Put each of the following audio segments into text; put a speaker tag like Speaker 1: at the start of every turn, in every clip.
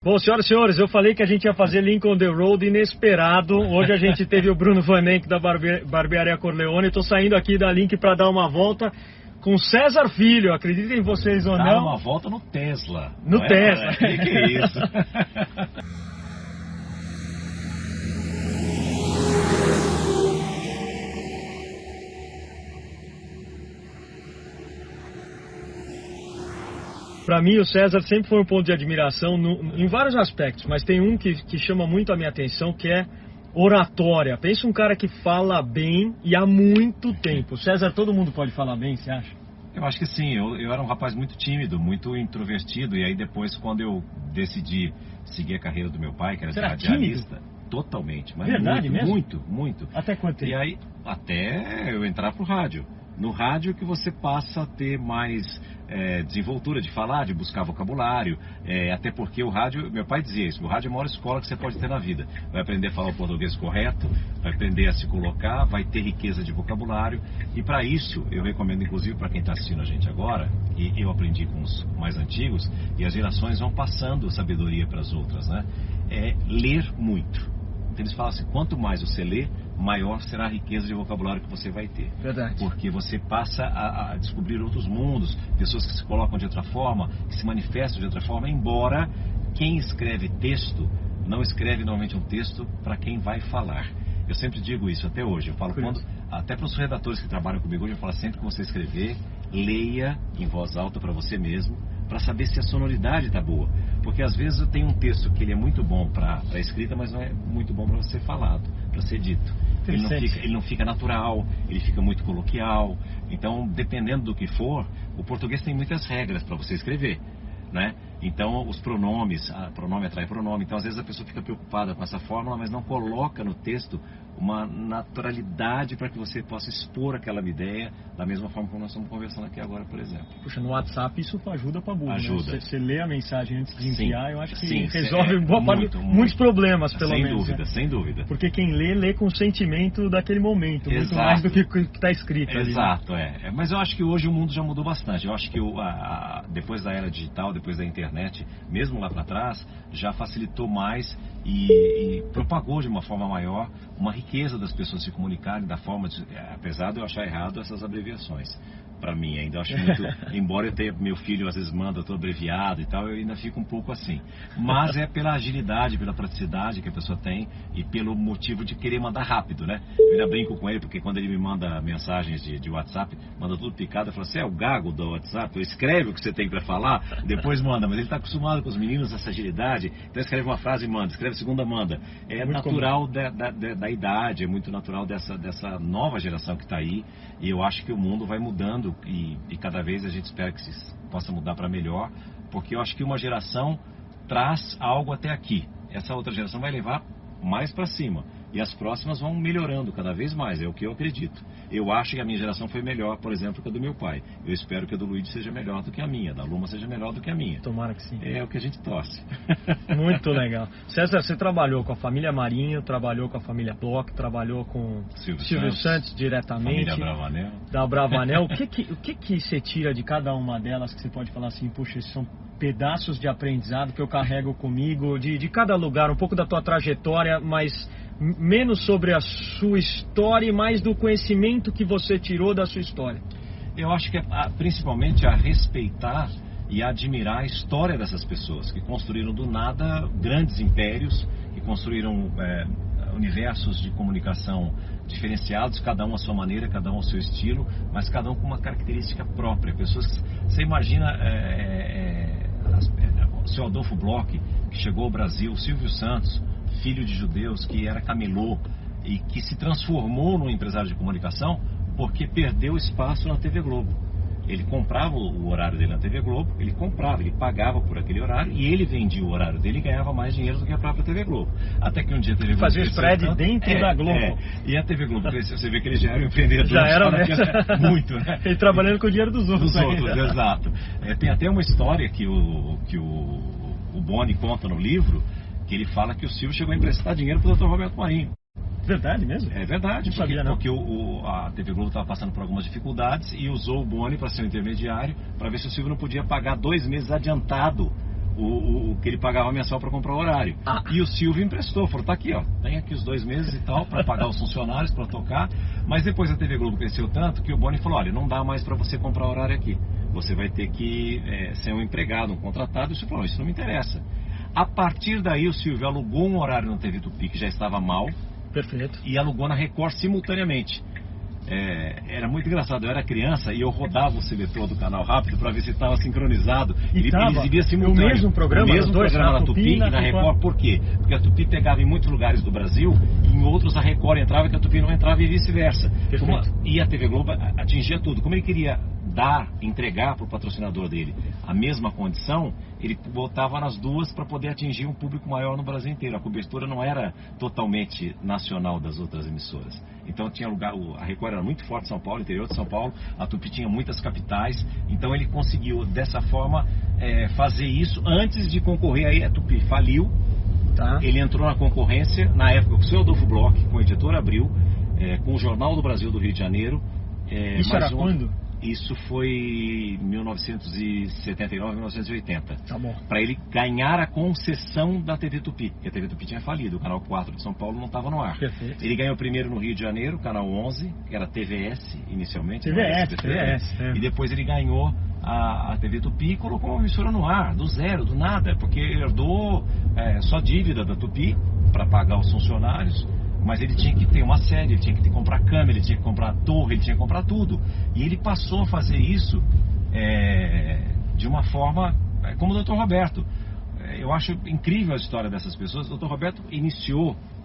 Speaker 1: Bom, senhoras e senhores, eu falei que a gente ia fazer Link on the Road inesperado. Hoje a gente teve o Bruno Vanek da Barbearia Corleone. Estou saindo aqui da Link para dar uma volta com César Filho. Acreditem vocês ou não.
Speaker 2: Dar uma volta no Tesla.
Speaker 1: No Tesla.
Speaker 2: Que é isso?
Speaker 1: Para mim, o César sempre foi um ponto de admiração em vários aspectos, mas tem um que chama muito a minha atenção, que é oratória. Pensa um cara que fala bem e há muito tempo. César, todo mundo pode falar bem, você acha?
Speaker 2: Eu acho que sim. Eu era um rapaz muito tímido, muito introvertido, e aí depois, quando eu decidi seguir a carreira do meu pai, que era radialista, totalmente. Mas
Speaker 1: verdade
Speaker 2: muito,
Speaker 1: mesmo?
Speaker 2: muito.
Speaker 1: Até quanto tempo?
Speaker 2: E aí, até eu entrar pro rádio. No rádio que você passa a ter mais desenvoltura de falar, de buscar vocabulário, até porque o rádio, meu pai dizia isso, o rádio é a maior escola que você pode ter na vida. Vai aprender a falar o português correto, vai aprender a se colocar, vai ter riqueza de vocabulário, e para isso eu recomendo inclusive para quem está assistindo a gente agora, e eu aprendi com os mais antigos, e as gerações vão passando sabedoria para as outras, né? Ler muito. Então eles falam assim, quanto mais você lê, maior será a riqueza de vocabulário que você vai ter.
Speaker 1: Verdade.
Speaker 2: Porque você passa a descobrir outros mundos, pessoas que se colocam de outra forma, que se manifestam de outra forma, embora quem escreve texto não escreve normalmente um texto para quem vai falar. Eu sempre digo isso até hoje. Eu falo até para os redatores que trabalham comigo hoje, eu falo sempre que você escrever, leia em voz alta para você mesmo, para saber se a sonoridade está boa. Porque às vezes eu tenho um texto que ele é muito bom para escrita, mas não é muito bom para ser falado, para ser dito. Ele não fica natural, ele fica muito coloquial. Então, dependendo do que for, o português tem muitas regras para você escrever, né? Então, os pronomes, pronome atrai pronome. Então, às vezes a pessoa fica preocupada com essa fórmula, mas não coloca no texto uma naturalidade para que você possa expor aquela ideia da mesma forma como nós estamos conversando aqui agora, por exemplo.
Speaker 1: Puxa, no WhatsApp isso ajuda para burro.
Speaker 2: Ajuda.
Speaker 1: Né? Você lê a mensagem antes de enviar, eu acho que
Speaker 2: resolve
Speaker 1: muitos problemas, pelo
Speaker 2: sem
Speaker 1: menos.
Speaker 2: Dúvida, sem dúvida.
Speaker 1: Porque quem lê com o sentimento daquele momento, muito mais do que está escrito.
Speaker 2: Exato,
Speaker 1: ali, né?
Speaker 2: Mas eu acho que hoje o mundo já mudou bastante. Eu acho que depois da era digital, depois da internet, mesmo lá para trás, já facilitou mais e propagou de uma forma maior uma riqueza das pessoas se comunicarem da forma apesar de eu achar errado essas abreviações. Para mim, ainda acho muito, embora eu tenha, meu filho às vezes manda todo abreviado e tal, eu ainda fico um pouco assim. Mas é pela agilidade, pela praticidade que a pessoa tem e pelo motivo de querer mandar rápido, né? Eu ainda brinco com ele, porque quando ele me manda mensagens de WhatsApp, manda tudo picado, eu falo, você é o gago do WhatsApp, escreve o que você tem para falar, depois manda. Mas ele está acostumado com os meninos, essa agilidade, então escreve uma frase e manda, escreve a segunda, manda. É muito natural da idade, é muito natural dessa nova geração que está aí, e eu acho que o mundo vai mudando. E cada vez a gente espera que se possa mudar para melhor, porque eu acho que uma geração traz algo até aqui, essa outra geração vai levar mais para cima, e as próximas vão melhorando cada vez mais, é o que eu acredito. Eu acho que a minha geração foi melhor, por exemplo, que a do meu pai. Eu espero que a do Luigi seja melhor do que a minha, da Luma seja melhor do que a minha.
Speaker 1: Tomara que sim.
Speaker 2: É o que a gente torce.
Speaker 1: Muito legal. César, você trabalhou com a família Marinho, trabalhou com a família Bloch, trabalhou com Silvio Santos diretamente.
Speaker 2: Família Bravanel.
Speaker 1: Da Bravanel. O que você tira de cada uma delas que você pode falar assim, puxa, esses são pedaços de aprendizado que eu carrego comigo, de cada lugar, um pouco da tua trajetória, mas menos sobre a sua história e mais do conhecimento que você tirou da sua história?
Speaker 2: Eu acho que é principalmente a respeitar e a admirar a história dessas pessoas que construíram do nada grandes impérios, que construíram universos de comunicação diferenciados, cada um à sua maneira, cada um ao seu estilo, mas cada um com uma característica própria. Pessoas que você imagina o seu Adolfo Bloch, que chegou ao Brasil, Silvio Santos, filho de judeus, que era camelô e que se transformou num empresário de comunicação porque perdeu espaço na TV Globo. Ele comprava o horário dele na TV Globo, ele pagava por aquele horário e ele vendia o horário dele e ganhava mais dinheiro do que a própria TV Globo. Até que um dia a TV Globo
Speaker 1: fazia spread dentro da Globo.
Speaker 2: E a TV Globo, você vê que ele já era um empreendedor.
Speaker 1: Já era mesmo.
Speaker 2: Muito, né?
Speaker 1: Ele trabalhando com o dinheiro dos outros.
Speaker 2: Exato. Tem até uma história que o Boni conta no livro, que ele fala que o Silvio chegou a emprestar dinheiro para o Dr. Roberto Marinho.
Speaker 1: Verdade mesmo?
Speaker 2: É verdade,
Speaker 1: não sabia, não.
Speaker 2: Porque a TV Globo estava passando por algumas dificuldades e usou o Boni para ser um intermediário, para ver se o Silvio não podia pagar 2 meses adiantado o que ele pagava mensal para comprar o horário. E o Silvio emprestou, falou, tá aqui, ó, tem aqui os 2 meses e tal para pagar os funcionários, para tocar. Mas depois a TV Globo cresceu tanto que o Boni falou, olha, não dá mais para você comprar horário aqui. Você vai ter que ser um empregado, um contratado. E o Silvio falou, isso não me interessa. A partir daí o Silvio alugou um horário na TV Tupi que já estava mal.
Speaker 1: Perfeito.
Speaker 2: E alugou na Record simultaneamente. Era muito engraçado, eu era criança e eu rodava o seletor do Canal Rápido para ver se estava sincronizado. Ele exibia simultâneo.
Speaker 1: O mesmo programa
Speaker 2: na Tupi e na Record. Por quê? Porque a Tupi pegava em muitos lugares do Brasil e em outros a Record entrava e a Tupi não entrava e vice-versa. E a TV Globo atingia tudo. Como ele queria entregar para o patrocinador dele a mesma condição, ele botava nas duas para poder atingir um público maior no Brasil inteiro. A cobertura não era totalmente nacional das outras emissoras. Então tinha lugar, a Record era muito forte em São Paulo, interior de São Paulo, a Tupi tinha muitas capitais, então ele conseguiu dessa forma fazer isso antes de concorrer. Aí a Tupi faliu, ele entrou na concorrência, na época com o seu Adolfo Bloch, com o Editor Abril, com o Jornal do Brasil do Rio de Janeiro.
Speaker 1: Isso era quando?
Speaker 2: Isso foi 1979, 1980.
Speaker 1: Tá bom.
Speaker 2: Para ele ganhar a concessão da TV Tupi, porque a TV Tupi tinha falido, o Canal 4 de São Paulo não estava no ar.
Speaker 1: Perfeito.
Speaker 2: Ele ganhou primeiro no Rio de Janeiro, Canal 11, que era TVS inicialmente.
Speaker 1: TVS.
Speaker 2: E depois ele ganhou a TV Tupi e colocou uma emissora no ar, do zero, do nada, porque ele herdou só dívida da Tupi para pagar os funcionários. Mas ele tinha que ter uma série, ele tinha que comprar câmera, ele tinha que comprar torre, ele tinha que comprar tudo. E ele passou a fazer isso de uma forma como o Dr. Roberto. Eu acho incrível a história dessas pessoas. O Dr. Roberto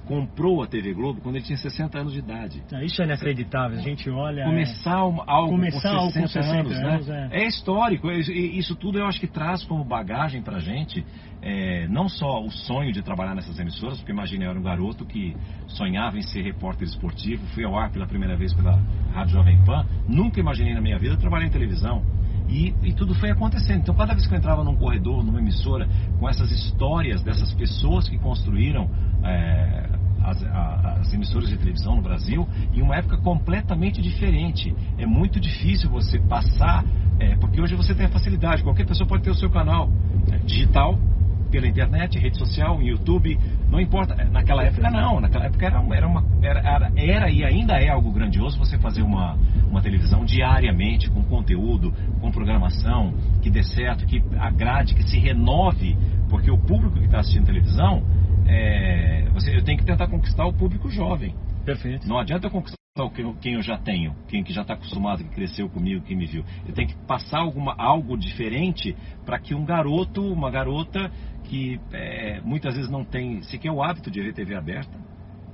Speaker 2: comprou a TV Globo quando ele tinha 60 anos de idade.
Speaker 1: Isso é inacreditável, a gente olha...
Speaker 2: Começar algo com 60 anos, né? É histórico, isso tudo eu acho que traz como bagagem pra gente, não só o sonho de trabalhar nessas emissoras, porque imagina, eu era um garoto que sonhava em ser repórter esportivo, fui ao ar pela primeira vez pela Rádio Jovem Pan, nunca imaginei na minha vida trabalhar em televisão. E tudo foi acontecendo. Então cada vez que eu entrava num corredor, numa emissora, com essas histórias dessas pessoas que construíram as emissoras de televisão no Brasil, em uma época completamente diferente. É muito difícil você passar, porque hoje você tem a facilidade, qualquer pessoa pode ter o seu canal digital, pela internet, rede social, YouTube, não importa. Naquela época não, naquela época era e ainda é algo grandioso você fazer uma televisão diariamente, com conteúdo, com programação, que dê certo, que agrade, que se renove, porque o público que está assistindo televisão, eu tenho que tentar conquistar o público jovem.
Speaker 1: Perfeito.
Speaker 2: Não adianta eu conquistar quem eu já tenho, quem que já está acostumado, que cresceu comigo, que me viu. Eu tenho que passar algo diferente para que um garoto, uma garota que muitas vezes não tem sequer o hábito de ver TV aberta,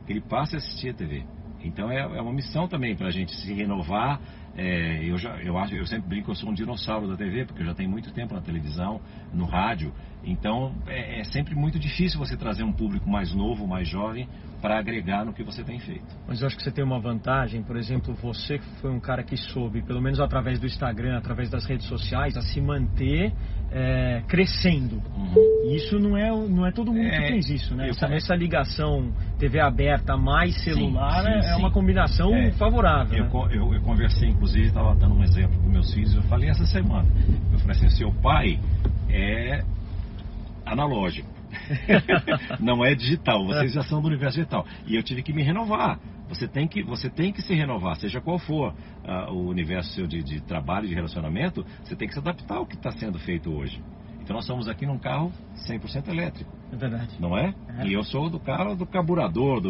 Speaker 2: que ele passe a assistir a TV. Então é uma missão também para a gente se renovar. Eu sempre brinco que eu sou um dinossauro da TV, porque eu já tenho muito tempo na televisão, no rádio. Então é sempre muito difícil você trazer um público mais novo, mais jovem, para agregar no que você tem feito.
Speaker 1: Mas eu acho que você tem uma vantagem, por exemplo, você foi um cara que soube, pelo menos através do Instagram, através das redes sociais, a se manter crescendo. E isso não é todo mundo que fez isso, né? Essa ligação TV aberta mais celular é uma combinação favorável.
Speaker 2: Eu conversei, inclusive, estava dando um exemplo para meus filhos, eu falei essa semana, eu falei assim, seu pai é analógico, não é digital, vocês já são do universo digital, e eu tive que me renovar. Você tem que se renovar, seja qual for o universo seu de trabalho, de relacionamento, você tem que se adaptar ao que está sendo feito hoje. Então nós estamos aqui num carro 100% elétrico.
Speaker 1: É verdade.
Speaker 2: Não é? E eu sou do carro do carburador,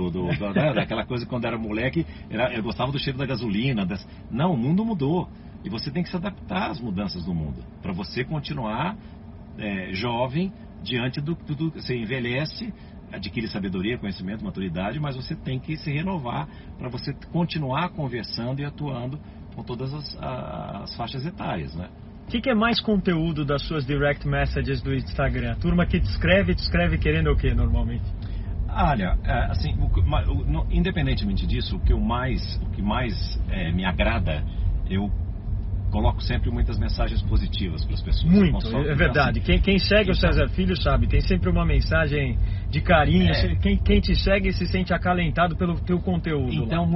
Speaker 2: daquela coisa que quando era moleque, eu gostava do cheiro da gasolina. Não, o mundo mudou. E você tem que se adaptar às mudanças do mundo. Para você continuar jovem, diante do você envelhece, adquire sabedoria, conhecimento, maturidade, mas você tem que se renovar para você continuar conversando e atuando com todas as faixas etárias, né?
Speaker 1: O que é mais conteúdo das suas direct messages do Instagram? A turma que te escreve querendo o que normalmente?
Speaker 2: Olha, assim, independentemente disso, o que mais me agrada, eu coloco sempre muitas mensagens positivas para as pessoas.
Speaker 1: Muito, é verdade. Quem segue o César Filho sabe, tem sempre uma mensagem de carinho. Quem te segue se sente acalentado pelo teu conteúdo.
Speaker 2: Então,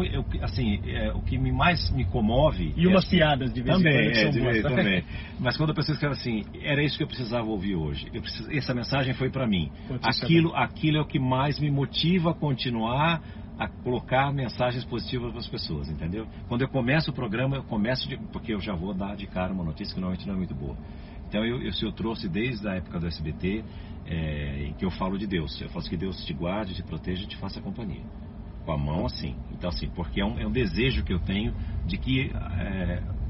Speaker 2: assim, o que mais me comove...
Speaker 1: E umas piadas de vez em quando que são boas.
Speaker 2: Também. Mas quando a pessoa escreve assim, era isso que eu precisava ouvir hoje. Essa mensagem foi para mim. Aquilo é o que mais me motiva a continuar a colocar mensagens positivas para as pessoas, entendeu? Quando eu começo o programa, porque eu já vou dar de cara uma notícia que normalmente não é muito boa. Então eu trouxe desde a época do SBT, em que eu falo de Deus. Eu faço que Deus te guarde, te proteja e te faça companhia. Com a mão assim. Então assim, porque é um desejo que eu tenho de que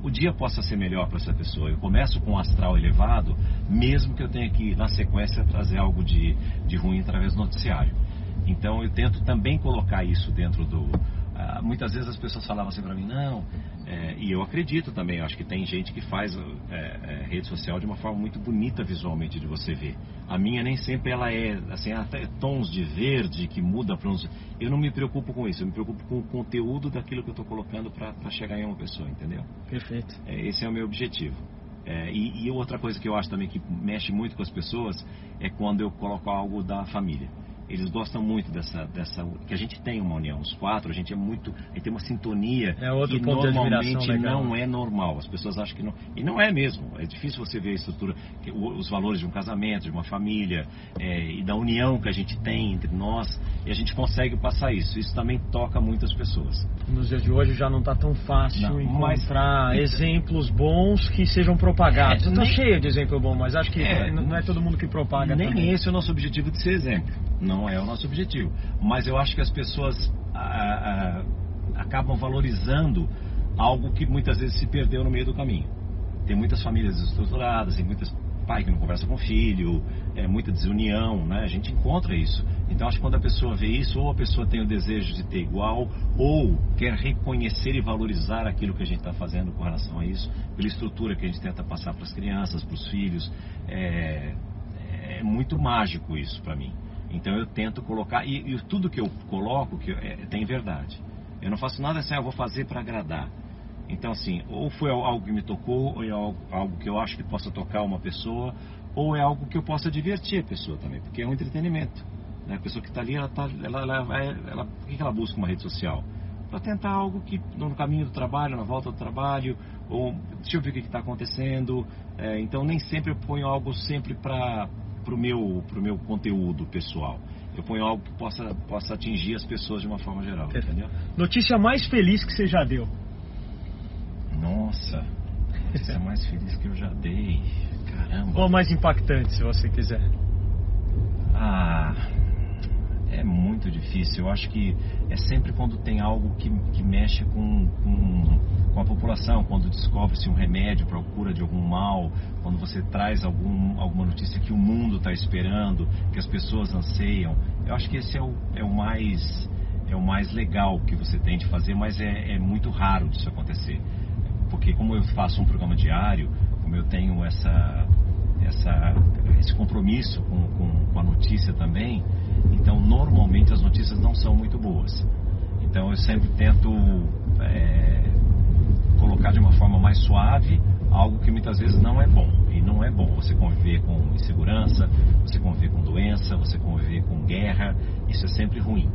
Speaker 2: o dia possa ser melhor para essa pessoa. Eu começo com um astral elevado, mesmo que eu tenha que, na sequência, trazer algo de ruim através do noticiário. Então eu tento também colocar isso dentro do... muitas vezes as pessoas falavam assim para mim, não... e eu acredito também, acho que tem gente que faz rede social de uma forma muito bonita visualmente de você ver. A minha nem sempre ela é assim, até tons de verde que muda para uns... Eu não me preocupo com isso, eu me preocupo com o conteúdo daquilo que eu estou colocando para chegar em uma pessoa, entendeu?
Speaker 1: Perfeito.
Speaker 2: Esse é o meu objetivo. E outra coisa que eu acho também que mexe muito com as pessoas é quando eu coloco algo da família. Eles gostam muito dessa que a gente tem uma união, os quatro, a gente tem uma sintonia que normalmente não é normal. As pessoas acham que não, e não é mesmo. É difícil você ver a estrutura, os valores de um casamento, de uma família, e da união que a gente tem entre nós, e a gente consegue passar isso. Isso também toca muitas pessoas.
Speaker 1: Nos dias de hoje já não está tão fácil encontrar exemplos bons que sejam propagados. Está cheio de exemplo bom, mas acho que não é todo mundo que propaga.
Speaker 2: Nem
Speaker 1: também.
Speaker 2: Esse é o nosso objetivo de ser exemplo. Não é o nosso objetivo. Mas eu acho que as pessoas acabam valorizando algo que muitas vezes se perdeu no meio do caminho. Tem muitas famílias desestruturadas, tem muitos pais que não conversam com o filho, muita desunião, né? A gente encontra isso. Então acho que quando a pessoa vê isso, ou a pessoa tem o desejo de ter igual, ou quer reconhecer e valorizar aquilo que a gente está fazendo com relação a isso, pela estrutura que a gente tenta passar para as crianças, para os filhos. É muito mágico isso para mim. Então eu tento colocar, e tudo que eu coloco tem verdade. Eu não faço nada assim, eu vou fazer para agradar. Então assim, ou foi algo que me tocou, ou é algo que eu acho que possa tocar uma pessoa, ou é algo que eu possa divertir a pessoa também, porque é um entretenimento. Né? A pessoa que está ali, por que ela busca uma rede social? Para tentar algo que no caminho do trabalho, na volta do trabalho, ou deixa eu ver o que está acontecendo. Então nem sempre eu ponho algo sempre para o meu conteúdo pessoal. Eu ponho algo que possa atingir as pessoas de uma forma geral, entendeu?
Speaker 1: Notícia mais feliz que você já deu?
Speaker 2: Nossa, notícia mais feliz que eu já dei. Caramba.
Speaker 1: Ou mais impactante, se você quiser.
Speaker 2: É muito difícil. Eu acho que é sempre quando tem algo que mexe com a população, quando descobre-se um remédio para a cura de algum mal, quando você traz alguma notícia que o mundo está esperando, que as pessoas anseiam. Eu acho que esse é o mais legal que você tem de fazer, mas é muito raro disso acontecer. Porque como eu faço um programa diário, como eu tenho esse compromisso com a notícia também, então normalmente as notícias não são muito boas. Então eu sempre tento colocar de uma forma mais suave algo que muitas vezes não é bom. E não é bom você conviver com insegurança, você conviver com doença, você conviver com guerra, isso é sempre ruim.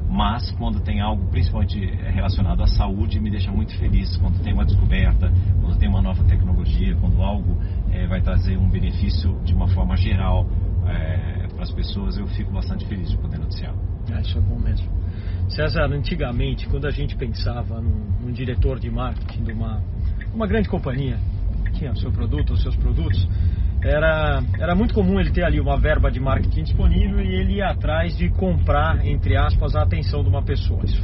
Speaker 2: Mas quando tem algo principalmente relacionado à saúde, me deixa muito feliz quando tem uma descoberta, quando tem uma nova tecnologia, quando algo vai trazer um benefício de uma forma geral para as pessoas, eu fico bastante feliz de poder noticiar.
Speaker 1: Isso é bom mesmo. César, antigamente, quando a gente pensava num diretor de marketing de uma grande companhia, que tinha o seu produto, os seus produtos, era muito comum ele ter ali uma verba de marketing disponível e ele ia atrás de comprar, entre aspas, a atenção de uma pessoa. Isso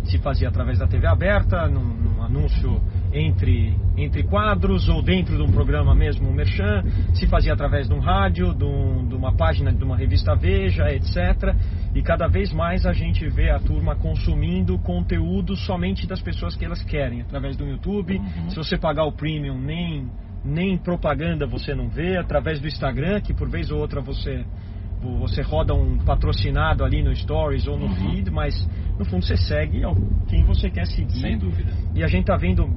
Speaker 1: se fazia através da TV aberta, num anúncio entre quadros ou dentro de um programa mesmo, um merchan, se fazia através de um rádio, de uma página de uma revista Veja, etc. E cada vez mais a gente vê a turma consumindo conteúdo somente das pessoas que elas querem, através do YouTube. Se você pagar o premium, nem propaganda você não vê, através do Instagram, que por vez ou outra você roda um patrocinado ali no Stories ou no feed, mas no fundo você segue quem você quer seguir.
Speaker 2: Sem dúvida.
Speaker 1: E a gente está vendo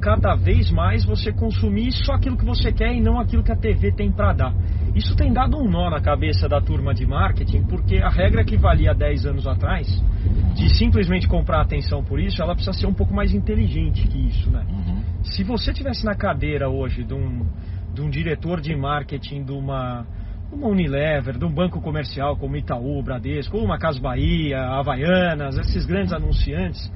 Speaker 1: cada vez mais você consumir só aquilo que você quer e não aquilo que a TV tem para dar. Isso tem dado um nó na cabeça da turma de marketing, porque a regra que valia 10 anos atrás, de simplesmente comprar atenção por isso, ela precisa ser um pouco mais inteligente que isso, né? Se você tivesse na cadeira hoje de um diretor de marketing de uma Unilever, de um banco comercial como Itaú, Bradesco, ou uma Casas Bahia, Havaianas, esses grandes anunciantes,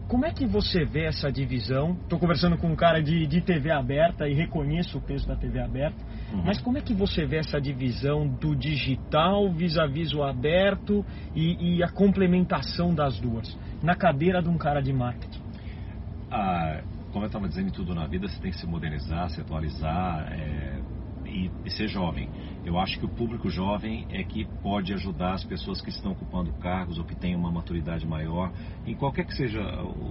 Speaker 1: como é que você vê essa divisão? Estou conversando com um cara de TV aberta e reconheço o peso da TV aberta, mas como é que você vê essa divisão do digital vis-à-vis o aberto e a complementação das duas, na cadeira de um cara de marketing?
Speaker 2: Como eu estava dizendo, em tudo na vida você tem que se modernizar, se atualizar e ser jovem. Eu acho que o público jovem é que pode ajudar as pessoas que estão ocupando cargos ou que têm uma maturidade maior, em qualquer que seja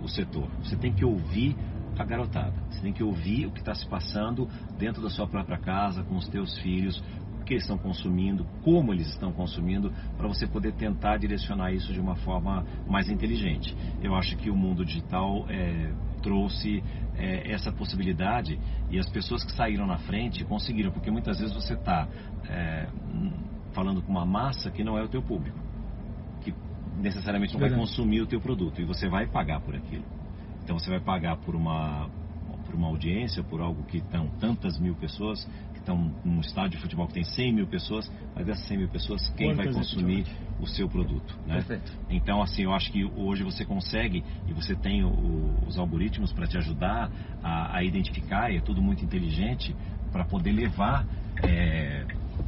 Speaker 2: o setor. Você tem que ouvir a garotada, você tem que ouvir o que está se passando dentro da sua própria casa, com os teus filhos, o que eles estão consumindo, como eles estão consumindo, para você poder tentar direcionar isso de uma forma mais inteligente. Eu acho que o mundo digital trouxe essa possibilidade, e as pessoas que saíram na frente conseguiram, porque muitas vezes você está falando com uma massa que não é o teu público, que necessariamente não vai consumir o teu produto, e você vai pagar por aquilo. Então você vai pagar por uma audiência, por algo que estão tantas mil pessoas, que estão num estádio de futebol que tem 100 mil pessoas, mas dessas 100 mil pessoas, quem vai consumir o seu produto, né?
Speaker 1: Perfeito.
Speaker 2: Então, assim, eu acho que hoje você consegue, e você tem os algoritmos para te ajudar a identificar, e é tudo muito inteligente, para poder levar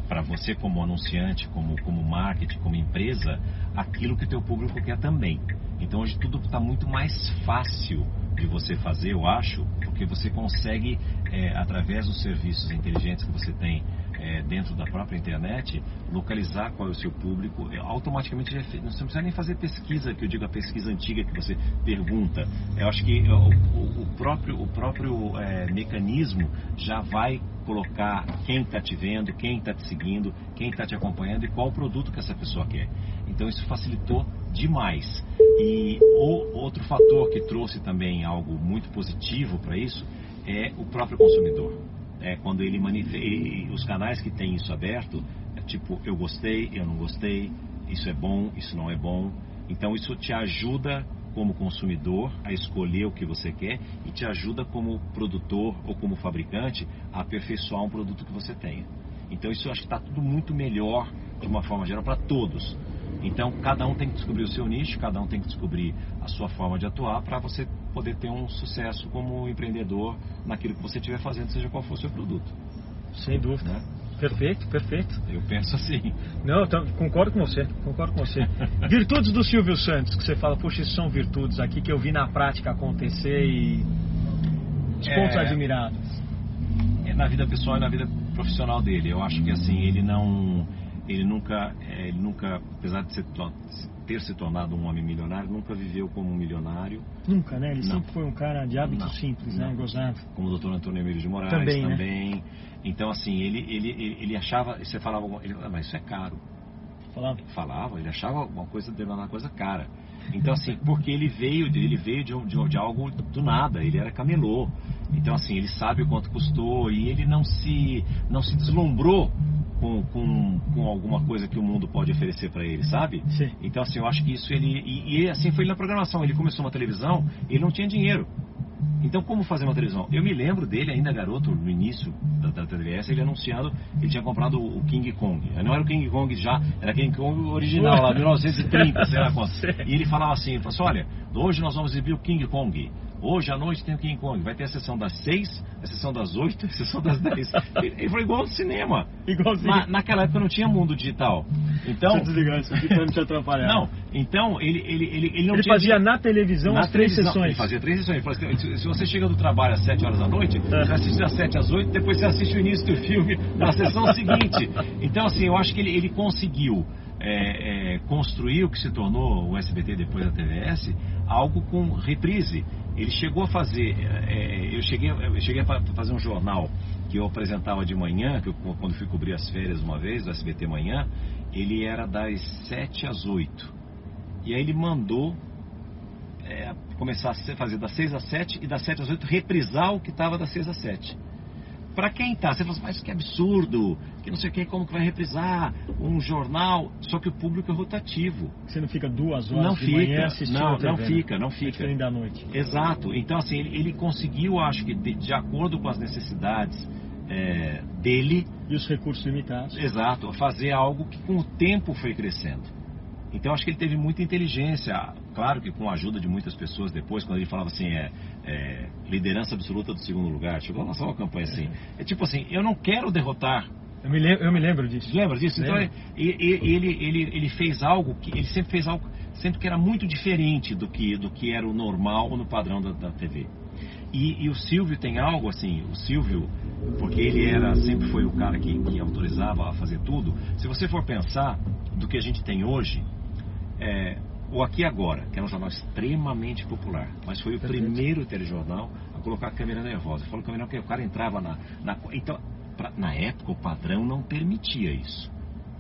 Speaker 2: para você como anunciante, como marketing, como empresa, aquilo que o teu público quer também. Então hoje tudo está muito mais fácil de você fazer, eu acho, porque você consegue, através dos serviços inteligentes que você tem dentro da própria internet, localizar qual é o seu público. Automaticamente, não precisa nem fazer pesquisa, que eu digo a pesquisa antiga que você pergunta. Eu acho que o próprio mecanismo já vai colocar quem está te vendo, quem está te seguindo, quem está te acompanhando e qual o produto que essa pessoa quer. Então isso facilitou demais. E outro fator que trouxe também algo muito positivo para isso é o próprio consumidor. Quando ele os canais que têm isso aberto, tipo, eu gostei, eu não gostei, isso é bom, isso não é bom. Então isso te ajuda como consumidor a escolher o que você quer, e te ajuda como produtor ou como fabricante a aperfeiçoar um produto que você tenha. Então isso eu acho que está tudo muito melhor de uma forma geral para todos. Então cada um tem que descobrir o seu nicho, cada um tem que descobrir a sua forma de atuar para você poder ter um sucesso como empreendedor naquilo que você estiver fazendo, seja qual for o seu produto.
Speaker 1: Sem dúvida.
Speaker 2: Né?
Speaker 1: Perfeito, perfeito.
Speaker 2: Eu penso assim.
Speaker 1: Não, concordo com você. Virtudes do Silvio Santos, que você fala, poxa, isso são virtudes aqui que eu vi na prática acontecer e os pontos admiráveis.
Speaker 2: Na vida pessoal e na vida profissional dele. Eu acho que assim, ele nunca, apesar de ter se tornado um homem milionário, nunca viveu como um milionário.
Speaker 1: Nunca, né? Ele sempre foi um cara de hábitos simples, né? Gozado.
Speaker 2: Como o Dr. Antônio Emílio de Moraes também. Né? Então, assim, ele achava, você falava, mas isso é caro. Falava, ele achava uma coisa cara. Então, assim, porque ele veio de algo do nada, ele era camelô. Então, assim, ele sabe o quanto custou e ele não se deslumbrou com alguma coisa que o mundo pode oferecer para ele, sabe?
Speaker 1: Sim.
Speaker 2: Então, assim, eu acho que isso e assim foi na programação. Ele começou uma televisão, ele não tinha dinheiro. Então, como fazer uma televisão? Eu me lembro dele ainda garoto, no início da TVS, ele anunciando que ele tinha comprado o King Kong. Não era o King Kong já, era King Kong original, lá, 1930, sei lá quanto. E ele falava assim, olha, hoje nós vamos exibir o King Kong. Hoje à noite tem o King Kong. Vai ter a sessão das 6, a sessão das 8, a sessão das 10. Ele foi igual ao cinema.
Speaker 1: Igualzinho.
Speaker 2: Naquela época não tinha mundo digital. Então,
Speaker 1: deixa eu desligar isso aqui para não te atrapalhar.
Speaker 2: Não, então ele não tinha...
Speaker 1: fazia na televisão as 3 sessões.
Speaker 2: Ele fazia 3 sessões. Ele falou assim, se você chega do trabalho às 7 horas da noite, você assiste das 7 às 8, depois você assiste o início do filme na sessão seguinte. Então, assim, eu acho que ele conseguiu construir o que se tornou o SBT depois da TVS, algo com reprise. Ele chegou a fazer, eu cheguei a fazer um jornal que eu apresentava de manhã, quando fui cobrir as férias uma vez, do SBT Manhã, ele era das 7 às 8. E aí ele mandou começar a fazer das 6 às 7 e das 7 às 8 reprisar o que estava das 6 às 7. Para quem tá, você fala assim, mas que absurdo, que não sei o que, como que vai reprisar um jornal, só que o público é rotativo.
Speaker 1: Você não fica 2 horas
Speaker 2: Não
Speaker 1: de
Speaker 2: fica,
Speaker 1: manhã assistindo
Speaker 2: não,
Speaker 1: a TV,
Speaker 2: não
Speaker 1: né?
Speaker 2: fica, não
Speaker 1: É
Speaker 2: fica.
Speaker 1: diferente da noite.
Speaker 2: Exato, então assim, ele conseguiu, acho que de acordo com as necessidades dele,
Speaker 1: E os recursos limitados.
Speaker 2: exato, fazer algo que com o tempo foi crescendo. Então acho que ele teve muita inteligência, claro que com a ajuda de muitas pessoas depois, quando ele falava assim, liderança absoluta do segundo lugar, chegou a lançar uma campanha assim, é tipo assim, eu não quero derrotar.
Speaker 1: Eu me lembro disso.
Speaker 2: Lembra disso? Então
Speaker 1: Lembro.
Speaker 2: ele fez algo que ele sempre fez algo sempre que era muito diferente do que era o normal ou no padrão da TV. E o Silvio tem algo assim, o Silvio, porque ele sempre foi o cara que autorizava a fazer tudo. Se você for pensar do que a gente tem hoje, o Aqui e Agora, que é um jornal extremamente popular, mas foi o primeiro telejornal a colocar a câmera nervosa. Falou câmera que o cara entrava então, na época o padrão não permitia isso.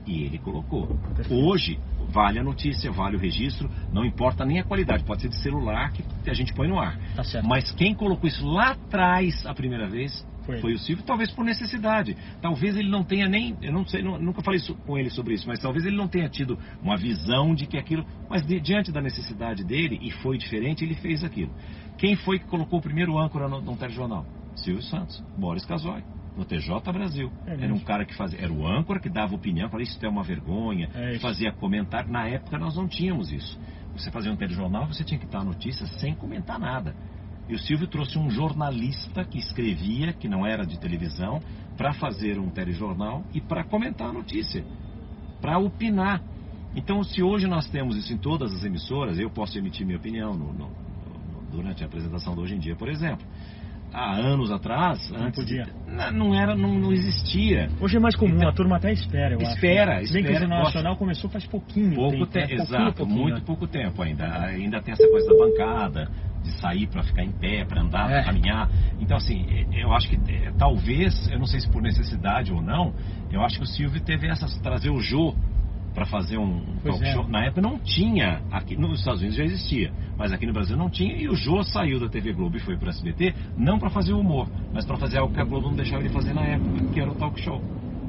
Speaker 2: E ele colocou. Hoje, vale a notícia, vale o registro, não importa nem a qualidade, pode ser de celular que a gente põe no ar.
Speaker 1: Tá certo.
Speaker 2: Mas quem colocou isso lá atrás, a primeira vez, foi o Silvio, talvez por necessidade. Talvez ele não tenha nem, eu não sei, nunca falei com ele sobre isso, mas talvez ele não tenha tido uma visão de que aquilo, mas diante da necessidade dele, e foi diferente, ele fez aquilo. Quem foi que colocou o primeiro âncora no telejornal? Silvio Santos, Boris Casoy, no TJ Brasil. Era um cara que fazia, era o âncora que dava opinião, falava isso é uma vergonha, fazia comentário. Na época nós não tínhamos isso. Você fazia um telejornal, você tinha que dar a notícia sem comentar nada. E o Silvio trouxe um jornalista que escrevia, que não era de televisão, para fazer um telejornal e para comentar a notícia, para opinar. Então, se hoje nós temos isso em todas as emissoras, eu posso emitir minha opinião durante a apresentação do Hoje em Dia, por exemplo. Há anos atrás, não existia.
Speaker 1: Hoje é mais comum, então, a turma até espera, eu acho.
Speaker 2: Espera.
Speaker 1: Se bem que o Jornal Nacional começou faz pouquinho tempo.
Speaker 2: Exato, muito pouco tempo ainda. Ainda tem essa coisa da bancada, de sair para ficar em pé, para andar, para caminhar. Então, assim, eu acho que talvez, eu não sei se por necessidade ou não, eu acho que o Silvio teve trazer o Jô para fazer um talk show. Na época não tinha, aqui nos Estados Unidos já existia, mas aqui no Brasil não tinha, e o Jô saiu da TV Globo e foi para o SBT, não para fazer humor, mas para fazer algo que a Globo não deixava ele fazer na época, que era o talk show,